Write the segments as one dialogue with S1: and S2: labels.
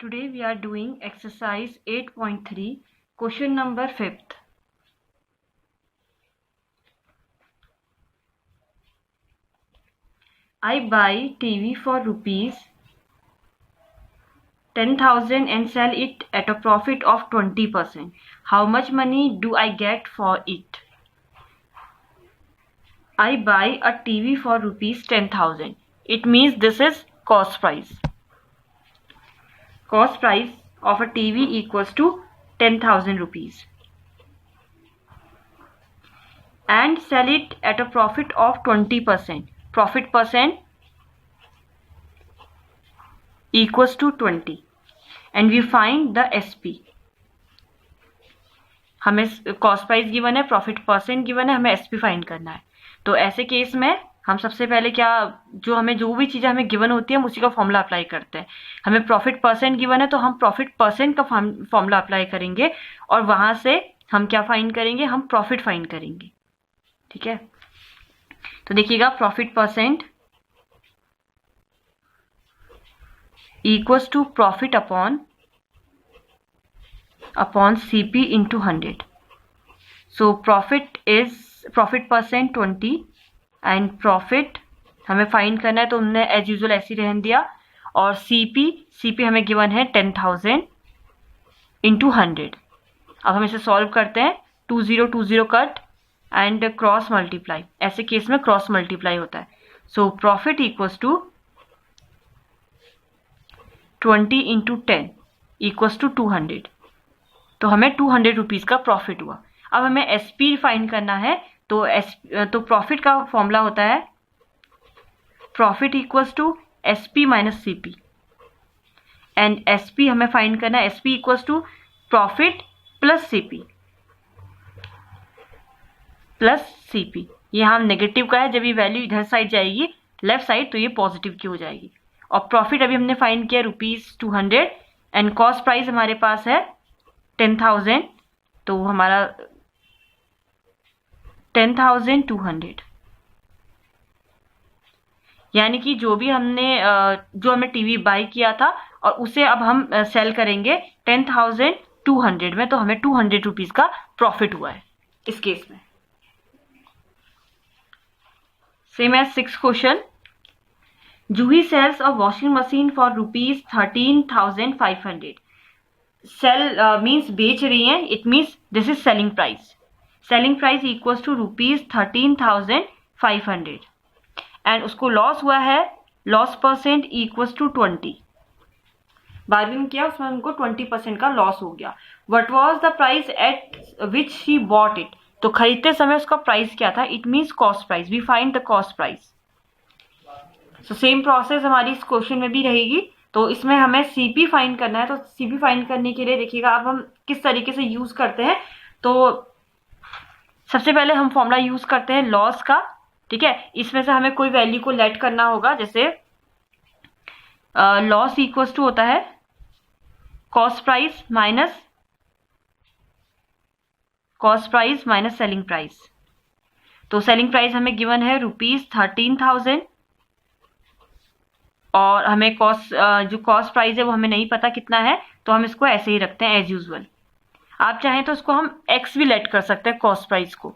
S1: Today we are doing exercise 8.3, question number 5th. I buy TV for rupees 10,000 and sell it at a profit of 20%. How much money do I get for it? I buy a TV for rupees 10,000. It means this is cost price. Cost price of a TV equals to 10,000 rupees. And sell it at a profit of 20%. Profit percent equals to 20. And we find the SP. हमें cost price given है, profit percent given है, हमें SP find करना है. तो ऐसे case में हम सबसे पहले जो भी चीज़ें हमें गिवन होती है हम उसी का फॉर्मूला अप्लाई करते हैं. हमें प्रॉफिट परसेंट गिवन है तो हम प्रॉफिट परसेंट का फॉर्मूला अप्लाई करेंगे और वहां से हम क्या फाइंड करेंगे, हम प्रॉफिट फाइंड करेंगे. ठीक है, तो देखिएगा profit percent equals to profit upon CP into 100. So profit percent 20 and profit हमें फाइंड करना है तो हमने एज यूजुअल ऐसे ही रहने दिया. और CP हमें गिवन है 10,000 into 100. अब हम इसे सॉल्व करते हैं. 20 कट एंड क्रॉस मल्टीप्लाई. ऐसे केस में क्रॉस मल्टीप्लाई होता है. So profit equals to 20 into 10 equals to 200. तो हमें 200 रुपीज का प्रॉफिट हुआ. अब हमें SP फाइंड करना है तो प्रॉफिट का फॉर्मूला होता है profit equals to SP minus CP. And SP हमें फाइंड करना है, SP equals to profit plus CP. यहाँ नेगेटिव का है, जब ये वैल्यू इधर साइड जाएगी लेफ्ट साइड तो ये पॉजिटिव की हो जाएगी. और प्रॉफिट अभी हमने फाइंड किया ₹200 एंड कॉस्ट प्राइस हमारे पास है 10,000. तो हमारा 10,200 यानी कि जो हमें टीवी बाय किया था और उसे अब हम सेल करेंगे 10,200 में, तो हमें 200 रुपीज का प्रॉफिट हुआ है इस केस में. Same as 6th question. Juhi sells a washing machine for ₹13,500. Sale means बेच रही हैं, it means this is selling price. Selling price equals to ₹13,500 and उसको लॉस हुआ है, loss percent equals to 20. Bargain किया उसमें उनको 20% का लॉस हो गया. What was the price at which she bought it. तो खरीदते समय उसका प्राइस क्या था, it means cost price. We find the cost price. So same process हमारी इस क्वेश्चन में भी रहेगी. तो इसमें हमें CP फाइंड करना है. तो CP फाइंड करने के लिए देखिएगा अब हम किस तरीके से यूज करते हैं. तो सबसे पहले हम फॉर्मूला यूज करते हैं लॉस का. ठीक है, इसमें से हमें कोई वैल्यू को लेट करना होगा. जैसे लॉस इक्वल्स टू होता है cost price minus selling price. तो सेलिंग प्राइस हमें गिवन है ₹13,000 और हमें जो कॉस्ट प्राइस है वो हमें नहीं पता कितना है, तो हम इसको ऐसे ही रखते हैं एज यूजुअल. आप चाहें तो इसको हम X भी लेट कर सकते हैं कॉस्ट प्राइस को.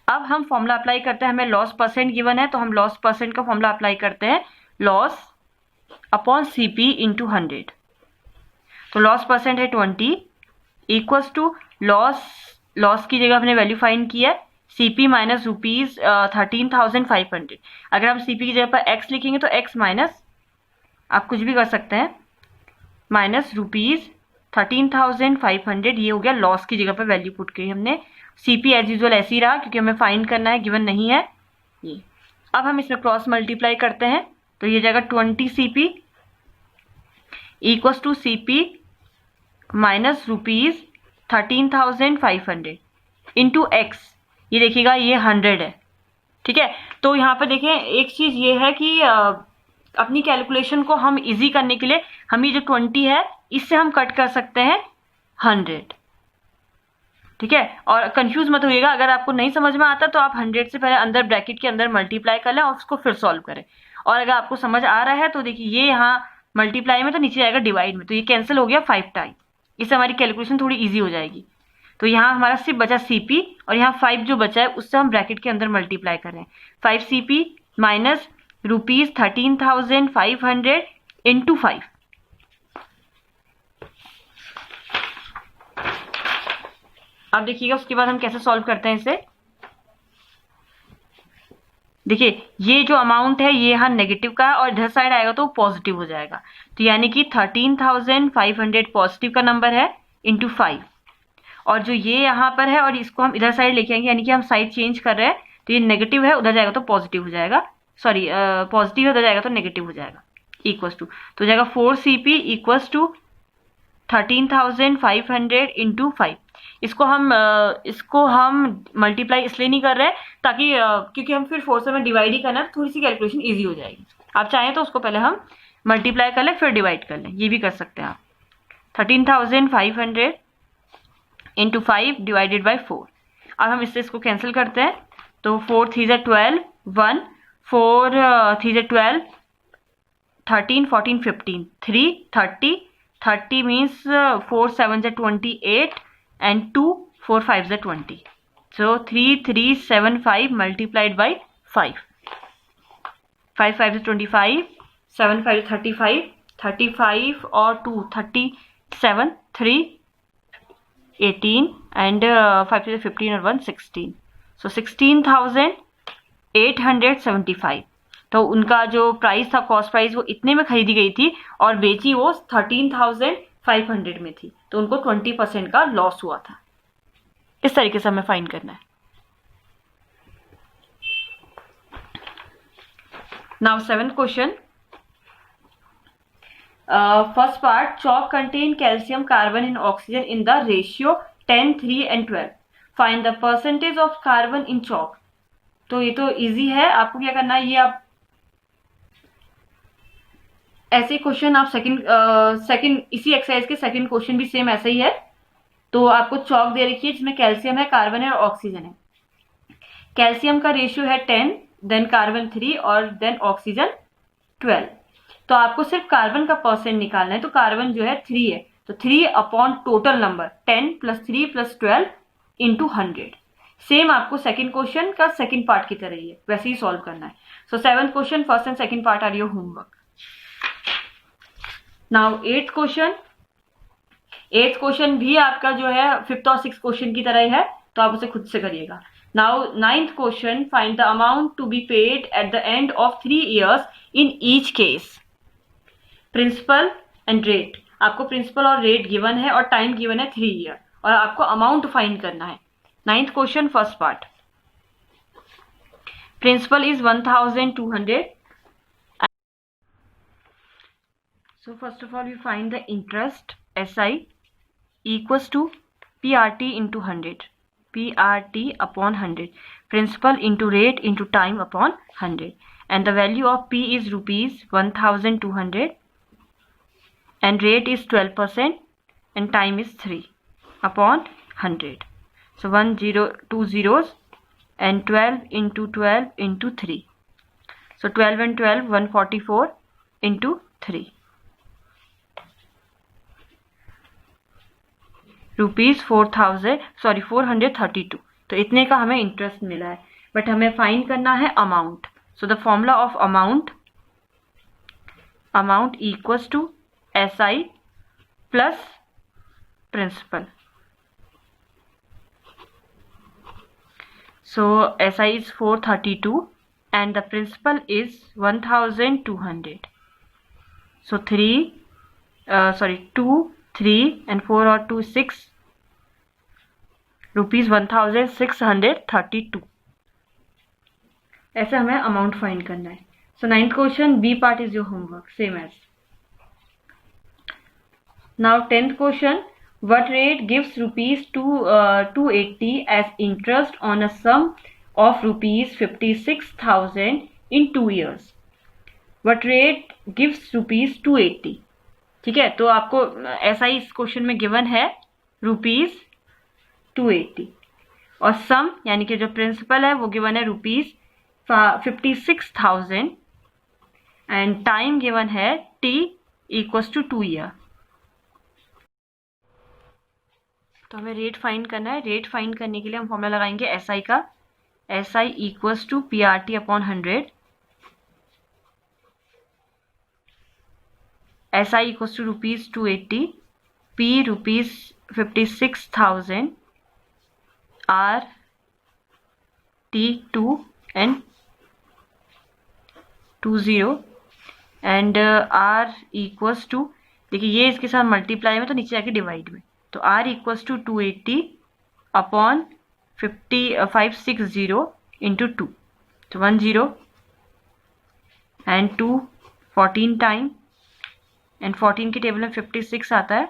S1: अब हम फॉर्मूला अप्लाई करते हैं. हमें लॉस परसेंट गिवन है तो हम लॉस परसेंट का फॉर्मूला अप्लाई करते हैं. Loss upon CP into 100. तो लॉस परसेंट है 20 इक्वल्स टू लॉस की जगह हमने वैल्यू फाइंड की है CP माइनस ₹13,500. अगर हम CP की जगह पर X लिखेंगे तो X माइनस, आप कुछ भी कर सकते हैं, माइनस ₹13,500. ये हो गया लॉस की जगह पर वैल्यू पुट की हमने. CP एज यूजुअल ऐसे ही रहा क्योंकि हमें फाइंड करना है, गिवन नहीं है ये. अब हम इसमें क्रॉस मल्टीप्लाई करते हैं तो ये जाएगा 20 CP equals to CP minus ₹13,500 into X. ये देखिएगा ये 100 है. ठीक है, तो यहाँ पे देखें एक चीज ये है कि अपनी कैलकुलेशन को हम इजी करने के लिए हम ये जो 20 है इससे हम कट कर सकते हैं 100. ठीक है। और कंफ्यूज मत होइएगा, अगर आपको नहीं समझ में आता तो आप 100 से पहले अंदर ब्रैकेट के अंदर मल्टीप्लाई कर लें और उसको फिर सॉल्व करें। और अगर आपको समझ आ रहा है तो देखिए ये यहाँ मल्टीप्लाई में तो नीचे जाएगा डिवाइड में, तो ये कैंसिल हो गया 5 टाइम, इससे हमारी कैलकुलेशन थोड़ी ईजी हो जाएगी। तो यहाँ हमारा सिर्फ बचा CP और यहाँ 5 जो बचा है उससे हम ब्रैकेट के अंदर मल्टीप्लाई कर रहे हैं। 5 CP माइनस ₹13,500 इंटू 5। अब देखिएगा उसके बाद हम कैसे सॉल्व करते हैं इसे। देखिए ये जो अमाउंट है ये यहाँ नेगेटिव का है और इधर साइड आएगा तो पॉजिटिव हो जाएगा, तो यानी कि 13,500 पॉजिटिव का नंबर है इंटू 5, और जो ये यहाँ पर है और इसको हम इधर साइड लेके आएंगे, यानी कि हम साइड चेंज कर रहे हैं, तो ये नेगेटिव है उधर जाएगा तो पॉजिटिव हो जाएगा, सॉरी पॉजिटिव है उधर जाएगा तो नेगेटिव हो जाएगा, इक्वल्स टू, तो जाएगा 4 CP इक्वल्स टू 13,500 इंटू 5। इसको हम मल्टीप्लाई इसलिए नहीं कर रहे हैं ताकि क्योंकि हम फिर 4 से में डिवाइड ही करना है, थोड़ी सी कैलकुलेशन इजी हो जाएगी। आप चाहें तो उसको पहले हम मल्टीप्लाई कर लें फिर डिवाइड कर लें, ये भी कर सकते हैं आप। 13,500 इंटू 5 डिवाइडेड बाई 4। अब हम इससे इसको कैंसिल करते हैं, तो 4 3 12 1 4 3 12 13 14 15 3 30 30 means 4 7 28 and 2 4 5 20, so 3375 multiplied by 5, 5 5 is 25, 7 5 is 35, 35 और 2 37, 3 18 and 5 is 15 और 1 16, so 16,875। तो उनका जो प्राइस था कॉस्ट प्राइस वो इतने में खरीदी गई थी और बेची वो 13,500 में थी, तो उनको 20% का लॉस हुआ था। इस तरीके से हमें फाइंड करना है। Now 7th question, first part, chalk contain calcium, carbon and oxygen in the ratio 10 3 and 12, find the percentage of carbon in chalk। तो ये तो इजी है, आपको क्या करना है, ये आप ऐसे क्वेश्चन आप सेकंड इसी एक्सरसाइज के सेकंड क्वेश्चन भी सेम ऐसा ही है। तो आपको चॉक दे रखी है जिसमें कैल्शियम है, कार्बन है और ऑक्सीजन है। कैल्शियम का रेशियो है 10, देन कार्बन 3 और देन ऑक्सीजन 12। तो आपको सिर्फ कार्बन का परसेंट निकालना है, तो कार्बन जो है 3 है, तो 3 upon total number 10 + 3 + 12 into 100। Same आपको सेकंड क्वेश्चन का सेकंड पार्ट की तरह ही है, वैसे ही सॉल्व करना है। So 7th question first and second part are your homework. Now 8th question, 8th question भी आपका जो है 5th और 6th क्वेश्चन की तरह ही है, तो आप उसे खुद से करिएगा। Now 9th question, find the amount to be paid at the end of 3 years in each case, principal and rate. आपको प्रिंसिपल और रेट गिवन है और टाइम गिवन है 3 year, और आपको अमाउंट फाइंड करना है। 9th question first part, principal is 1200। So first of all we find the interest SI equals to PRT into 100, PRT upon 100, principal into rate into time upon 100, and the value of P is ₹1200 and rate is 12% and time is 3 upon 100. So 1 0 2 zeros and 12 into 12 into 3. So 12 and 12 144 into 3. ₹432। तो इतने का हमें interest मिला है, but हमें find करना है amount. So the formula of amount equals to SI plus principal. So SI is 432 and the principal is 1200. So 2 3 and 4 और 2 6, ₹1632। ऐसे हमें अमाउंट फाइंड करना है। So 9th question B part is your homework, same as. Now 10th question, what rate gives ₹280 as interest on a sum of ₹56,000 in 2 years। What rate gives ₹280। ठीक है, तो आपको ऐसा ही इस क्वेश्चन में गिवन है 280 और सम यानी कि जो प्रिंसिपल है वो गिवन है ₹56,000 एंड टाइम गिवन है t इक्वल्स टू 2 ईयर। तो हमें रेट फाइंड करना है। रेट फाइंड करने के लिए हम फॉर्मूला लगाएंगे एसआई का। SI equals to PRT upon 100। SI equals to ₹280, P ₹56,000, R T2 and 20 and R equals to, देखिए ये इसके साथ मल्टीप्लाई में तो नीचे जाके डिवाइड में, तो R equals to 280 upon 560 into 2, तो 10 एंड 2 14 टाइम एंड 14 की टेबल में 56 आता है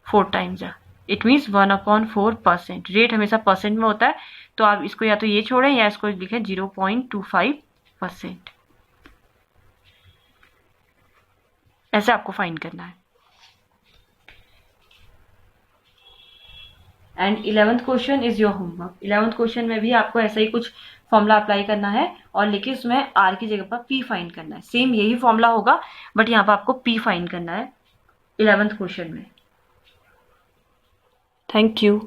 S1: 4 टाइम्स है, इट मीन्स 1/4%। रेट हमेशा परसेंट में होता है, तो आप इसको या तो ये छोड़ें या इसको लिखें 0.25%। ऐसे आपको फाइंड करना है। And 11th question is your homework. 11th question में भी आपको ऐसा ही कुछ फॉर्मूला अप्लाई करना है और लेकिन उसमें आर की जगह पर पी फाइंड करना है। सेम यही फॉर्मूला होगा बट यहाँ पर आपको पी फाइंड करना है 11th क्वेश्चन में। Thank you.